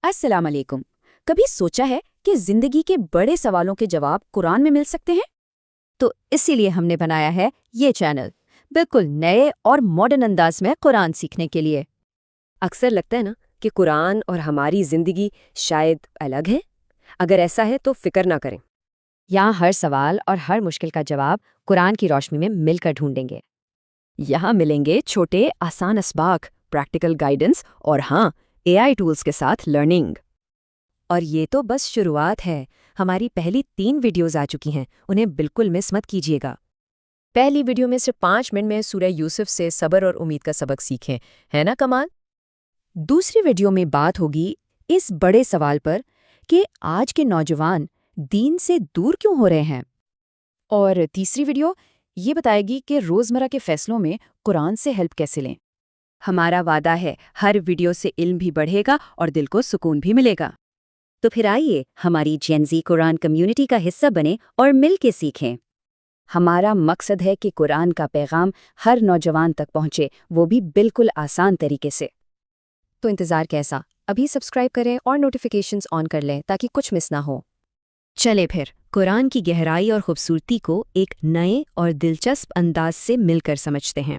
السلام علیکم۔ کبھی سوچا ہے کہ زندگی کے بڑے سوالوں کے جواب قرآن میں مل سکتے ہیں؟ تو اسی لیے ہم نے بنایا ہے یہ چینل، بالکل نئے اور ماڈرن انداز میں قرآن سیکھنے کے لیے۔ اکثر لگتا ہے نا کہ قرآن اور ہماری زندگی شاید الگ ہے۔ اگر ایسا ہے تو فکر نہ کریں، یہاں ہر سوال اور ہر مشکل کا جواب قرآن کی روشنی میں مل کر ڈھونڈیں گے۔ یہاں ملیں گے چھوٹے آسان اسباق، پریکٹیکل گائیڈنس اور ہاں AI ٹولز کے ساتھ لرننگ۔ اور یہ تو بس شروعات ہے۔ ہماری پہلی 3 ویڈیوز آ چکی ہیں، انہیں بالکل مس مت کیجیے گا۔ پہلی ویڈیو میں صرف 5 منٹ میں سورہ یوسف سے صبر اور امید کا سبق سیکھیں، ہے نا کمال؟ دوسری ویڈیو میں بات ہوگی اس بڑے سوال پر کہ آج کے نوجوان دین سے دور کیوں ہو رہے ہیں، اور تیسری ویڈیو یہ بتائے گی کہ روزمرہ کے فیصلوں میں قرآن سے ہیلپ کیسے لیں۔ ہمارا وعدہ ہے ہر ویڈیو سے علم بھی بڑھے گا اور دل کو سکون بھی ملے گا۔ تو پھر آئیے ہماری جین-زی قرآن کمیونٹی کا حصہ بنیں اور مل کے سیکھیں۔ ہمارا مقصد ہے کہ قرآن کا پیغام ہر نوجوان تک پہنچے، وہ بھی بالکل آسان طریقے سے۔ تو انتظار کیسا؟ ابھی سبسکرائب کریں اور نوٹیفیکیشنز آن کر لیں تاکہ کچھ مس نہ ہو۔ چلے پھر قرآن کی گہرائی اور خوبصورتی کو ایک نئے اور دلچسپ انداز سے مل کر سمجھتے ہیں۔